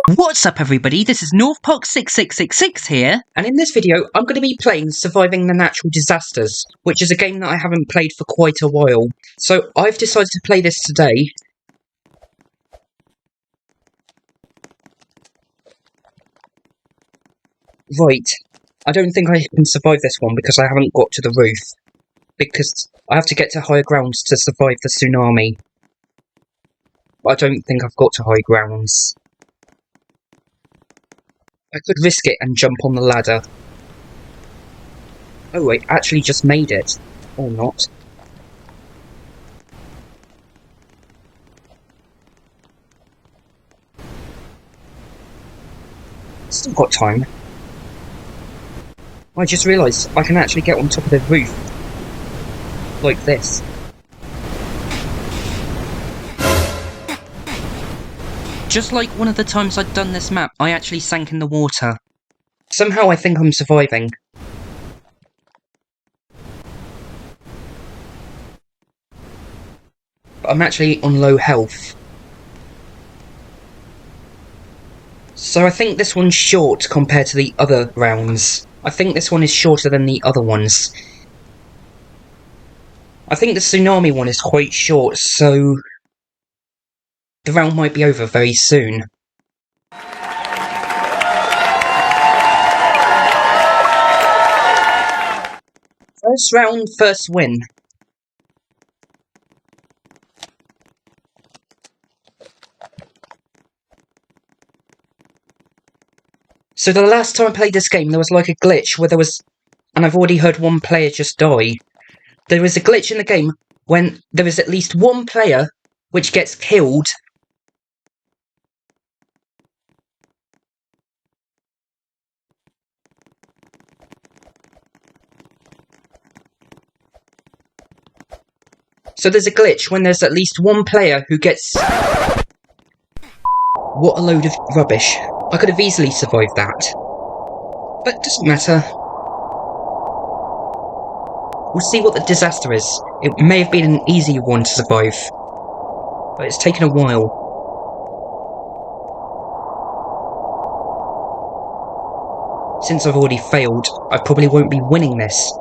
What's up everybody, this is NorthPark6666 here, and in this video I'm going to be playing Surviving the Natural Disasters, which is a game that I haven't played for quite a while. So I've decided to play this today. Right, I don't think I can survive this one because I haven't got to the roof. Because I have to get to higher grounds to survive the tsunami. I don't think I've got to high grounds. I could risk it and jump on the ladder. Oh, I actually just made it. Or not. Still got time. I just realised I can actually get on top of the roof. Like this. Just like one of the times I'd done this map, I actually sank in the water. Somehow I think I'm surviving. But I'm actually on low health. So I think this one's short compared to the other rounds. I think this one is shorter than the other ones. I think the tsunami one is quite short, so the round might be over very soon. First round, first win. So the last time I played this game, there was like a glitch where there was... And I've already heard one player just die. There was a glitch in the game when there is at least one player which gets killed. So there's a glitch when there's at least one player who gets... What a load of rubbish. I could have easily survived that. But it doesn't matter. We'll see what the disaster is. It may have been an easy one to survive. But it's taken a while. Since I've already failed, I probably won't be winning this.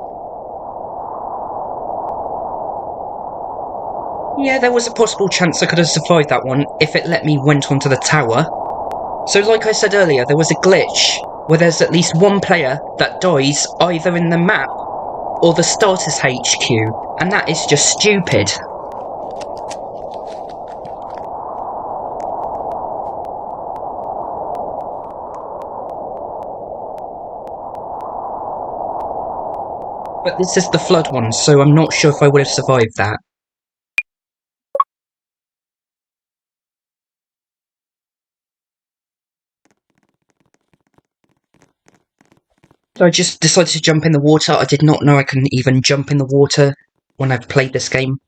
Yeah, there was a possible chance I could have survived that one if it let me went onto the tower. So like I said earlier, there was a glitch where there's at least one player that dies either in the map or the starter's HQ, and that is just stupid. But this is the flood one, so I'm not sure if I would have survived that. So I just decided to jump in the water. I did not know I can even jump in the water when I've played this game.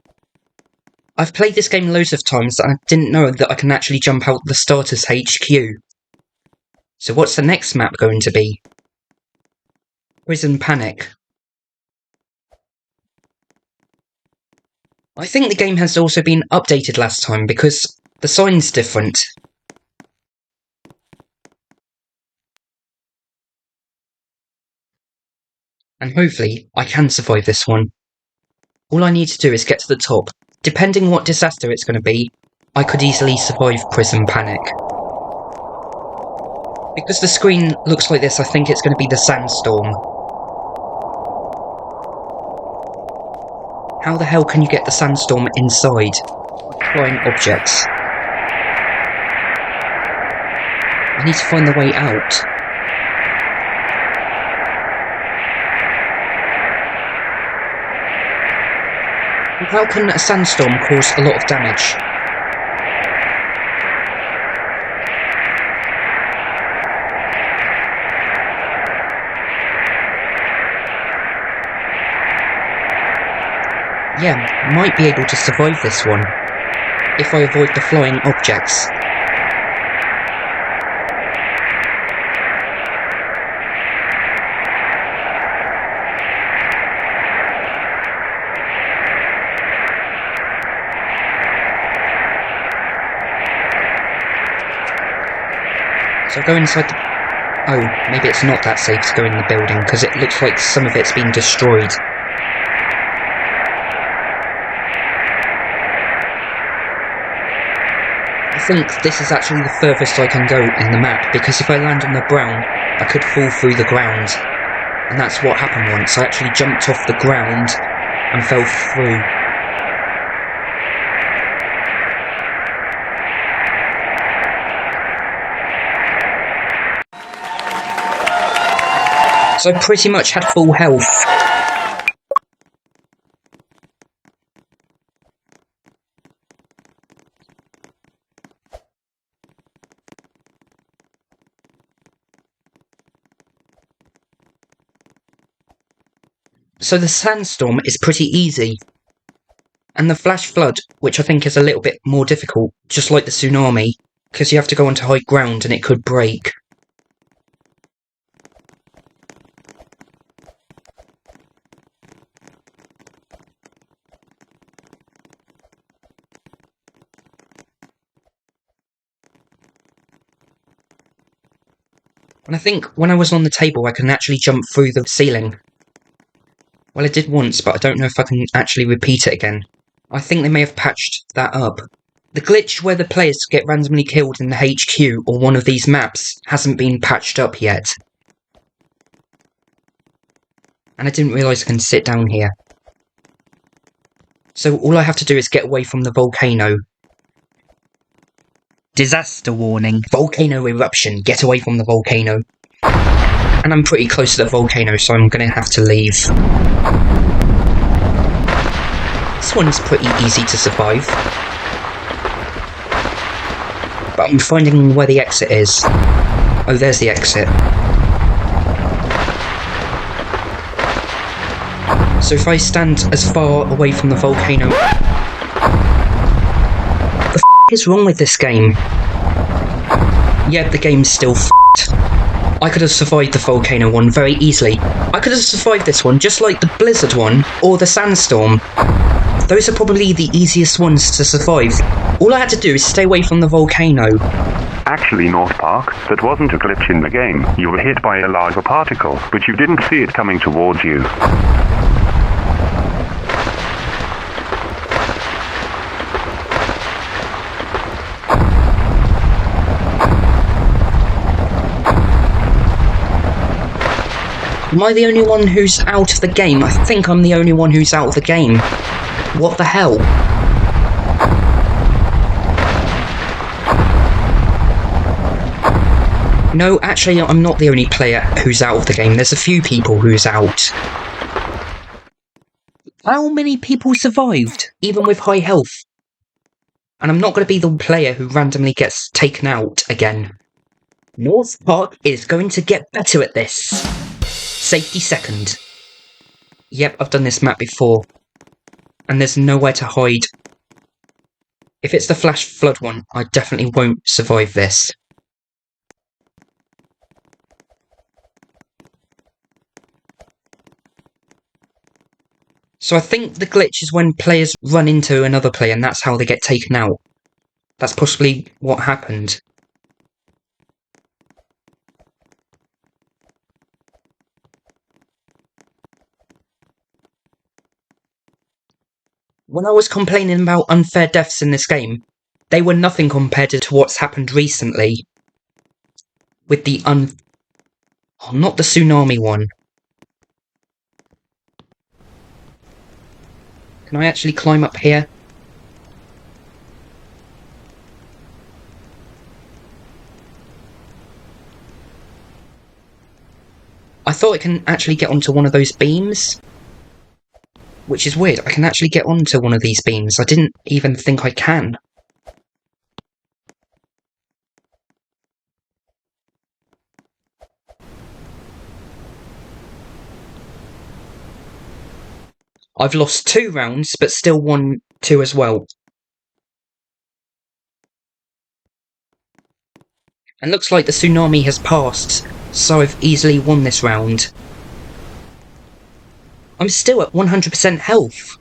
I've played this game loads of times and I didn't know that I can actually jump out the starter's HQ. So what's the next map going to be? Prison Panic. I think the game has also been updated last time because the sign's different. And hopefully, I can survive this one. All I need to do is get to the top. Depending what disaster it's going to be, I could easily survive Prison Panic. Because the screen looks like this, I think it's going to be the sandstorm. How the hell can you get the sandstorm inside? Flying objects. I need to find the way out. How can a sandstorm cause a lot of damage? Yeah, might be able to survive this one, if I avoid the flying objects. So I go inside the... Oh, maybe it's not that safe to go in the building, because it looks like some of it's been destroyed. I think this is actually the furthest I can go in the map, because if I land on the ground, I could fall through the ground. And that's what happened once. I actually jumped off the ground and fell through. So I pretty much had full health. So the sandstorm is pretty easy. And the flash flood, which I think is a little bit more difficult, just like the tsunami, because you have to go onto high ground and it could break. And I think when I was on the table I can actually jump through the ceiling. Well, I did once, but I don't know if I can actually repeat it again. I think they may have patched that up. The glitch where the players get randomly killed in the HQ or one of these maps hasn't been patched up yet. And I didn't realise I can sit down here. So all I have to do is get away from the volcano. Disaster warning. Volcano eruption. Get away from the volcano. And I'm pretty close to the volcano, so I'm gonna have to leave. This one's pretty easy to survive. But I'm finding where the exit is. Oh, there's the exit. So if I stand as far away from the volcano... What the f*** is wrong with this game? Yep, the game's still f***ed. I could have survived the volcano one very easily. I could have survived this one just like the blizzard one or the sandstorm. Those are probably the easiest ones to survive. All I had to do is stay away from the volcano. Actually, North Park, that wasn't a glitch in the game. You were hit by a lava particle, but you didn't see it coming towards you. Am I the only one who's out of the game? I think I'm the only one who's out of the game. What the hell? No, actually, I'm not the only player who's out of the game. There's a few people who's out. How many people survived, even with high health? And I'm not going to be the player who randomly gets taken out again. North Park is going to get better at this. Safety second. Yep, I've done this map before. And there's nowhere to hide. If it's the flash flood one, I definitely won't survive this. So I think the glitch is when players run into another player and that's how they get taken out. That's possibly what happened. When I was complaining about unfair deaths in this game, they were nothing compared to what's happened recently. With the Oh, not the tsunami one. Can I actually climb up here? I thought I can actually get onto one of those beams. Which is weird, I can actually get onto one of these beams. I didn't even think I can. I've lost 2 rounds, but still won 2 as well. And looks like the tsunami has passed, so I've easily won this round. I'm still at 100% health,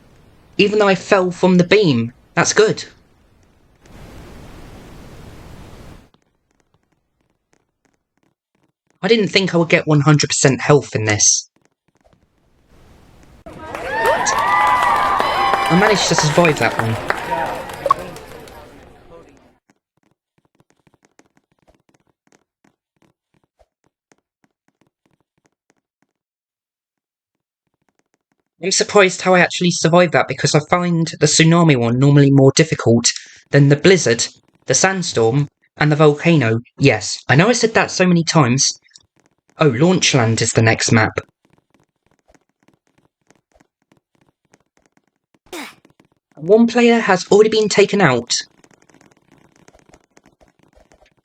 even though I fell from the beam. That's good. I didn't think I would get 100% health in this. I managed to survive that one. I'm surprised how I actually survived that, because I find the tsunami one normally more difficult than the blizzard, the sandstorm, and the volcano. Yes, I know I said that so many times. Oh, Launchland is the next map. One player has already been taken out.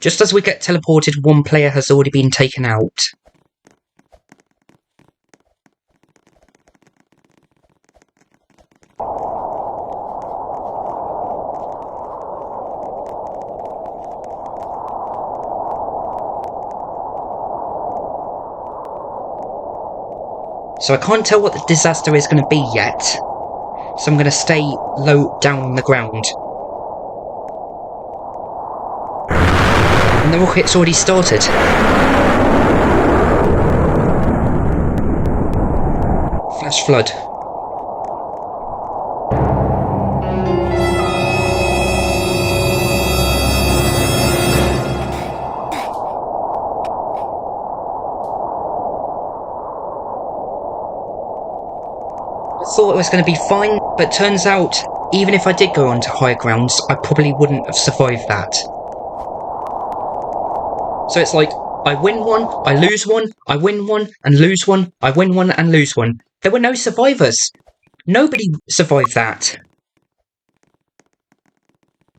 Just as we get teleported, one player has already been taken out. So I can't tell what the disaster is going to be yet. So I'm going to stay low down on the ground. And the rocket's already started. Flash flood. I thought it was going to be fine, but turns out, even if I did go onto higher grounds, I probably wouldn't have survived that. So it's like, I win one, I lose one, I win one, and lose one, I win one, and lose one. There were no survivors. Nobody survived that.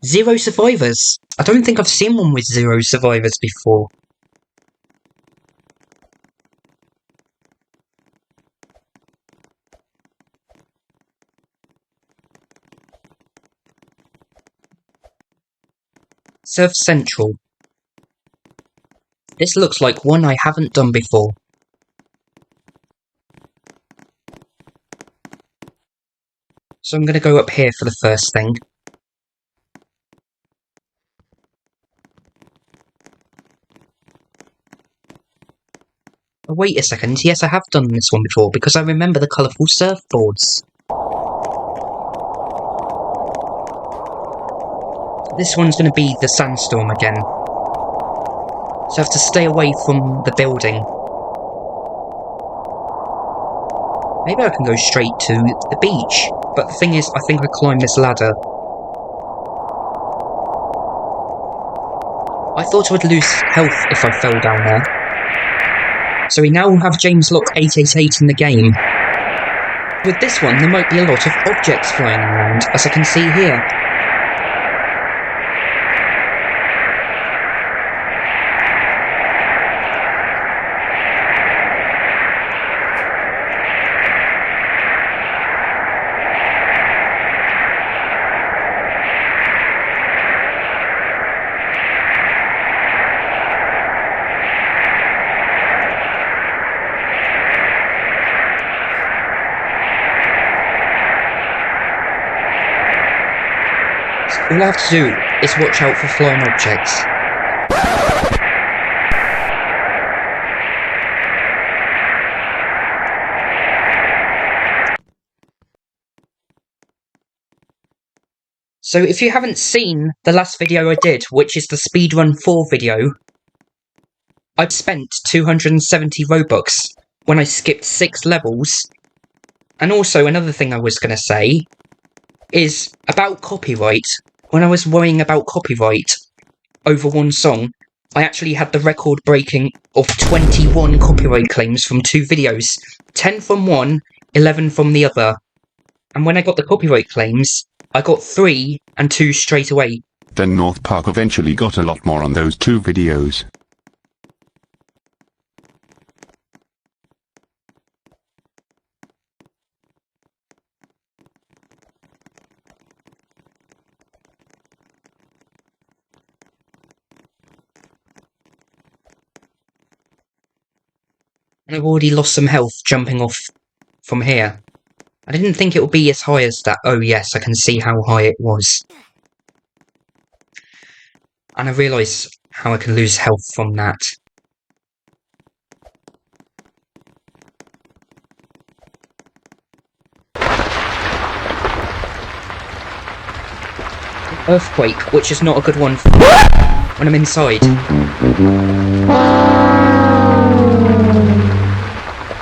0 survivors. I don't think I've seen one with 0 survivors before. Surf Central. This looks like one I haven't done before. So I'm going to go up here for the first thing. Oh, wait a second, yes I have done this one before, because I remember the colourful surfboards. This one's going to be the sandstorm again. So I have to stay away from the building. Maybe I can go straight to the beach, but the thing is, I think I climb this ladder. I thought I would lose health if I fell down there. So we now have James Lock 888 in the game. With this one, there might be a lot of objects flying around, as I can see here. All I have to do is watch out for flying objects. So if you haven't seen the last video I did, which is the Speedrun 4 video, I've spent 270 Robux when I skipped 6 levels. And also another thing I was going to say is about copyright. When I was worrying about copyright over one song, I actually had the record breaking of 21 copyright claims from 2 videos. 10 from one, 11 from the other. And when I got the copyright claims, I got 3 and 2 straight away. Then North Park eventually got a lot more on those 2 videos. And I've already lost some health jumping off from here. I didn't think it would be as high as that. Oh yes, I can see how high it was. And I realise how I can lose health from that. earthquake, which is not a good one when I'm inside.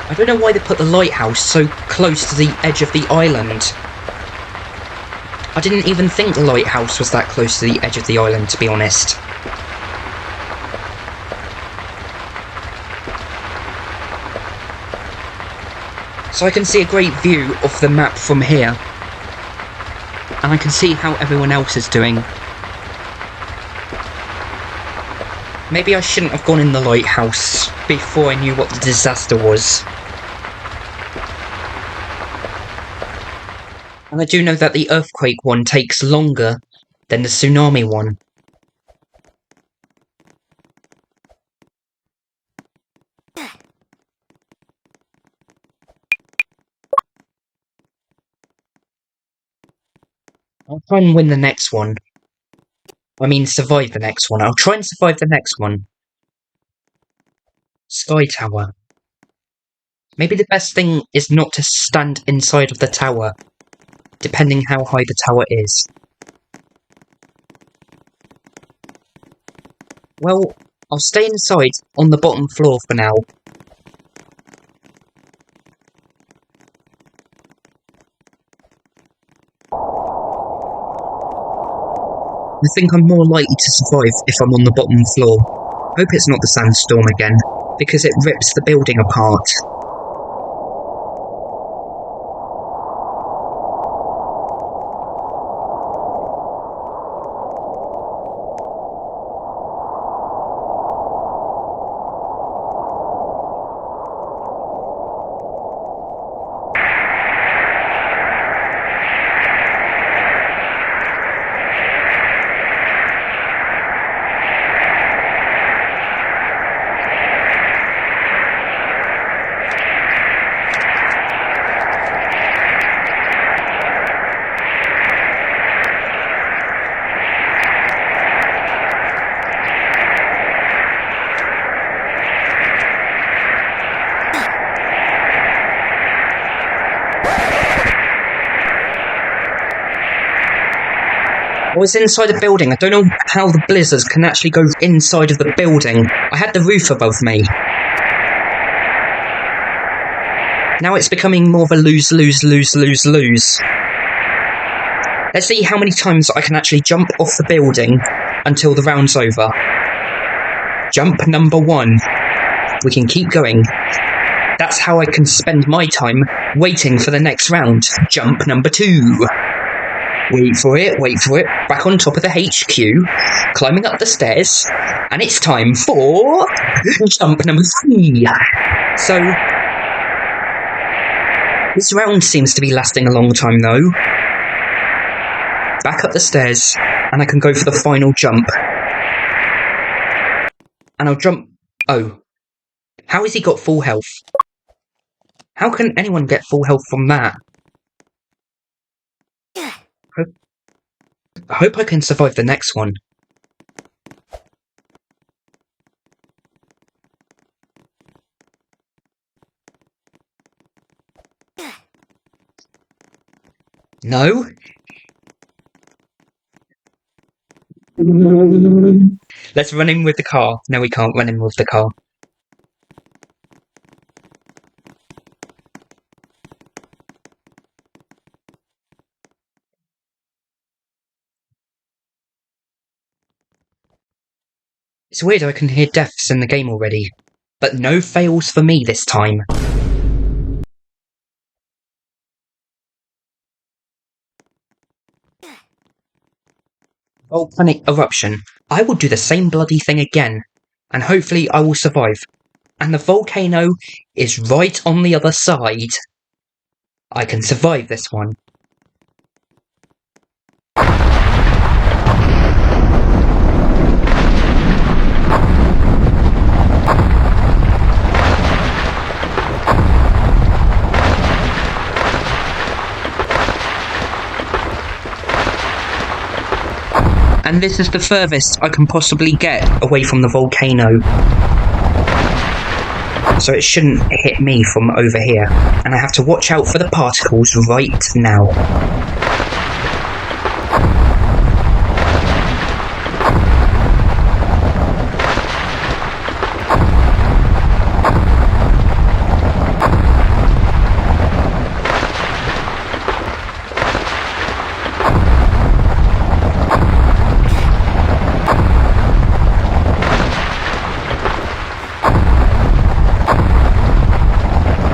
I don't know why they put the lighthouse so close to the edge of the island. I didn't even think the lighthouse was that close to the edge of the island, to be honest. So I can see a great view of the map from here. And I can see how everyone else is doing. Maybe I shouldn't have gone in the lighthouse before I knew what the disaster was. And I do know that the earthquake one takes longer than the tsunami one. I'll try and win the next one. I mean, survive the next one. I'll try and survive the next one. Sky Tower. Maybe the best thing is not to stand inside of the tower, depending how high the tower is. Well, I'll stay inside on the bottom floor for now. I think I'm more likely to survive if I'm on the bottom floor. Hope it's not the sandstorm again, because it rips the building apart. I was inside a building. I don't know how the blizzards can actually go inside of the building. I had the roof above me. Now it's becoming more of a lose. Let's see how many times I can actually jump off the building until the round's over. Jump number 1. We can keep going. That's how I can spend my time waiting for the next round. Jump number 2. Wait for it, back on top of the HQ, climbing up the stairs, and it's time for jump number 3. So, this round seems to be lasting a long time though. Back up the stairs, and I can go for the final jump. And I'll jump... Oh. How has he got full health? How can anyone get full health from that? I hope I can survive the next one. No? Let's run in with the car. No, we can't run in with the car. It's weird I can hear deaths in the game already, but no fails for me this time. Volcanic eruption. I will do the same bloody thing again, and hopefully I will survive. And the volcano is right on the other side. I can survive this one. And this is the furthest I can possibly get away from the volcano. So it shouldn't hit me from over here. And I have to watch out for the particles right now.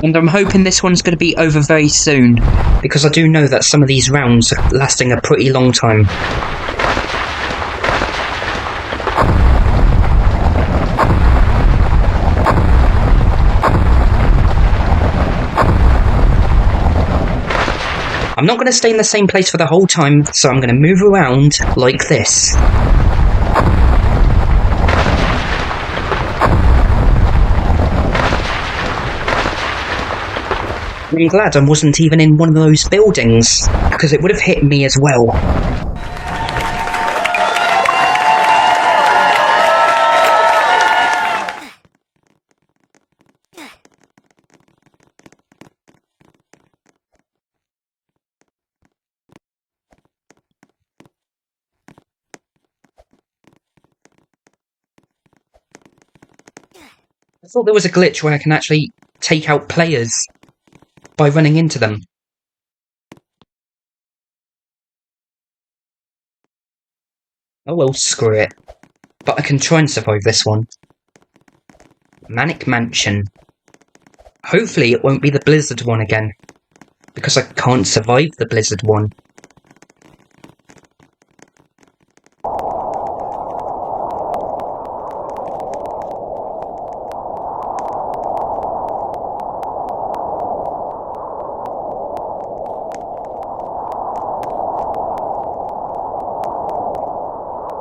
And I'm hoping this one's going to be over very soon, because I do know that some of these rounds are lasting a pretty long time. I'm not going to stay in the same place for the whole time, so I'm going to move around like this. I'm glad I wasn't even in one of those buildings, because it would have hit me as well. I thought there was a glitch where I can actually take out players by running into them. Oh well, screw it. But I can try and survive this one. Manic Mansion. Hopefully it won't be the Blizzard one again, because I can't survive the Blizzard one.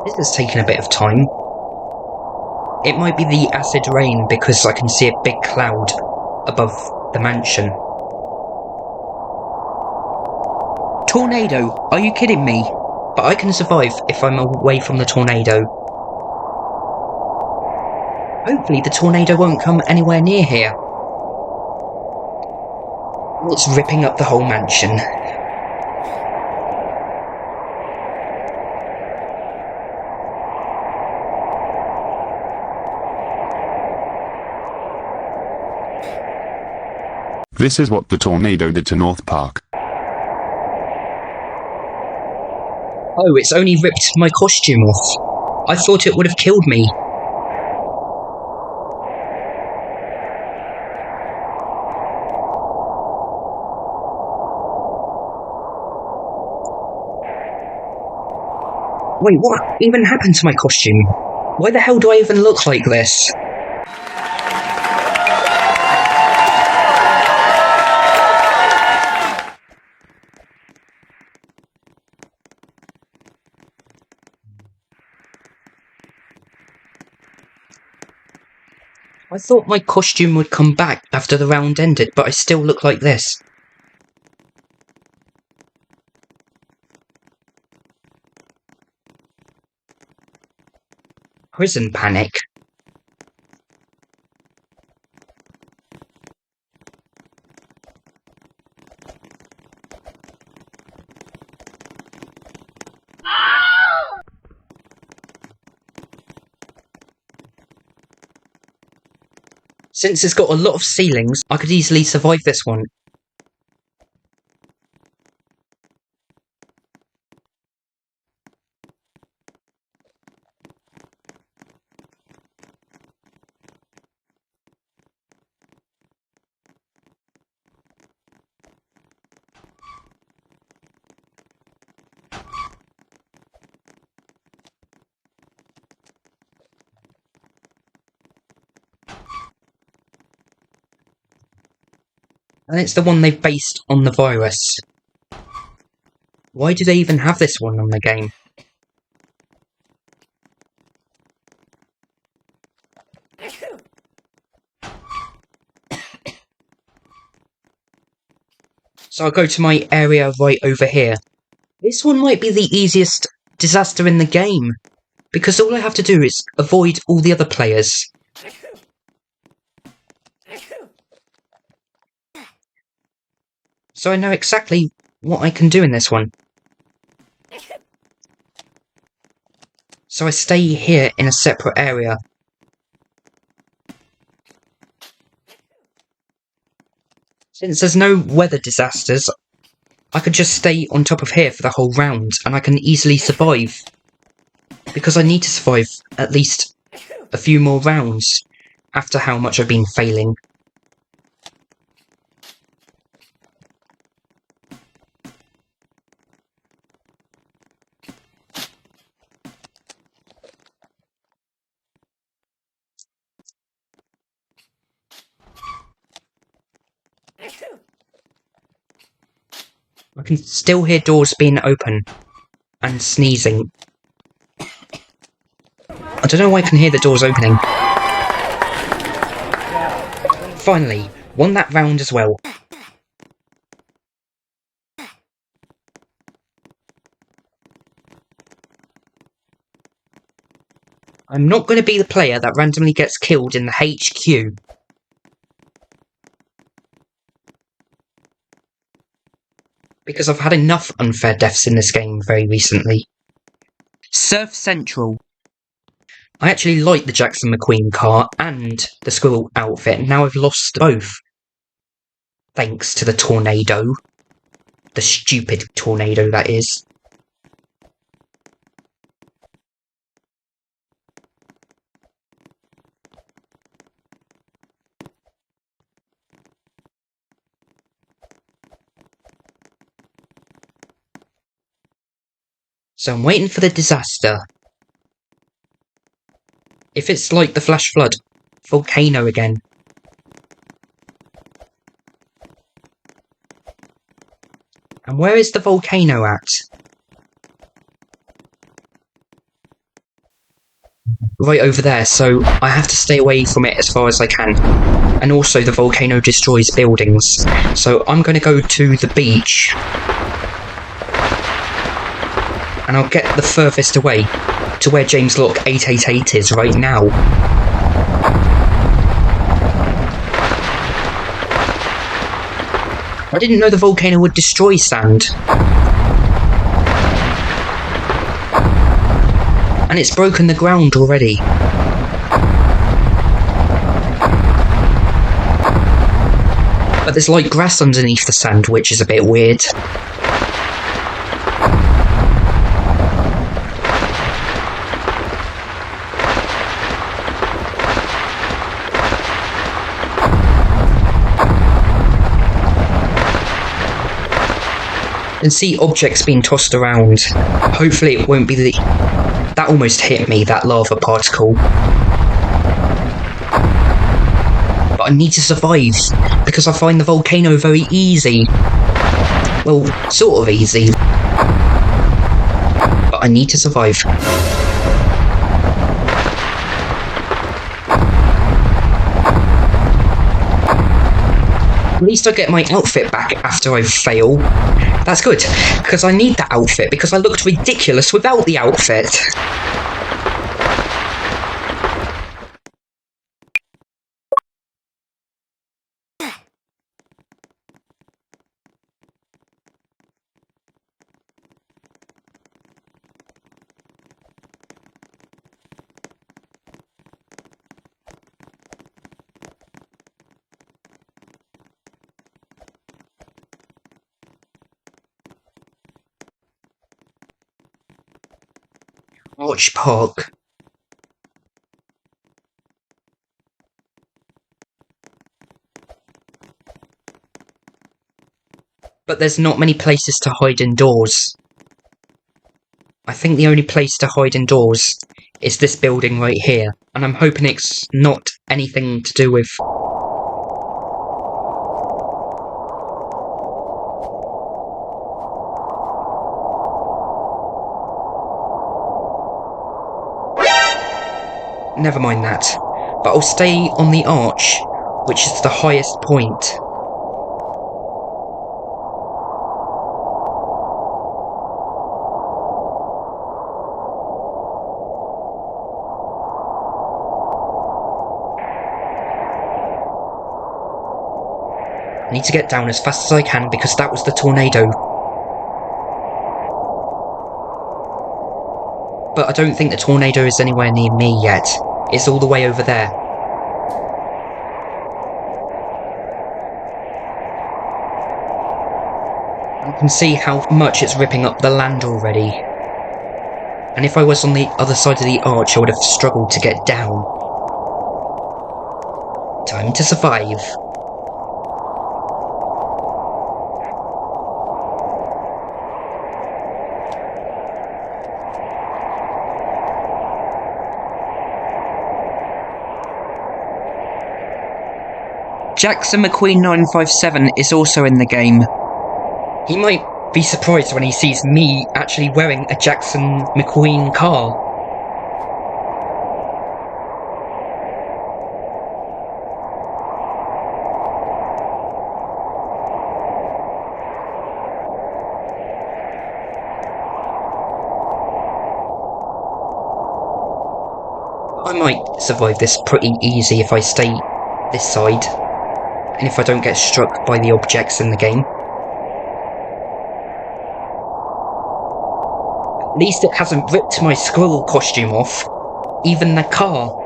This has taken a bit of time. It might be the acid rain because I can see a big cloud above the mansion. Tornado! Are you kidding me? But I can survive if I'm away from the tornado. Hopefully the tornado won't come anywhere near here. It's ripping up the whole mansion. This is what the tornado did to North Park. Oh, it's only ripped my costume off. I thought it would have killed me. Wait, what even happened to my costume? Why the hell do I even look like this? I thought my costume would come back after the round ended, but I still look like this. Prison panic. Since it's got a lot of ceilings, I could easily survive this one. And it's the one they've based on the virus. Why do they even have this one on the game? So I'll go to my area right over here. This one might be the easiest disaster in the game, because all I have to do is avoid all the other players. So I know exactly what I can do in this one. So I stay here in a separate area. Since there's no weather disasters, I could just stay on top of here for the whole round, and I can easily survive. Because I need to survive at least a few more rounds, after how much I've been failing. I can still hear doors being open. And sneezing. I don't know why I can hear the doors opening. Finally, won that round as well. I'm not going to be the player that randomly gets killed in the HQ. Because I've had enough unfair deaths in this game very recently. Surf Central. I actually like the Jackson McQueen car and the squirrel outfit, and now I've lost both. Thanks to the tornado. The stupid tornado, that is. So I'm waiting for the disaster. If it's like the flash flood, volcano again. And where is the volcano at? Right over there, so I have to stay away from it as far as I can. And also the volcano destroys buildings. So I'm going to go to the beach. And I'll get the furthest away to where James Lock 888 is right now. I didn't know the volcano would destroy sand. And it's broken the ground already. But there's like grass underneath the sand, which is a bit weird. And see objects being tossed around. Hopefully it won't be the... That almost hit me, that lava particle. But I need to survive, because I find the volcano very easy. Well, sort of easy. But I need to survive. At least I get my outfit back after I fail. That's good, because I need that outfit, because I looked ridiculous without the outfit. Watch Park. But there's not many places to hide indoors. I think the only place to hide indoors is this building right here. And I'm hoping it's not anything to do with... Never mind that. But I'll stay on the arch, which is the highest point. I need to get down as fast as I can because that was the tornado. But I don't think the tornado is anywhere near me yet. It's all the way over there. I can see how much it's ripping up the land already. And if I was on the other side of the arch, I would have struggled to get down. Time to survive. Jackson McQueen 957 is also in the game. He might be surprised when he sees me actually wearing a Jackson McQueen car. I might survive this pretty easy if I stay this side, and if I don't get struck by the objects in the game. At least it hasn't ripped my squirrel costume off. Even the car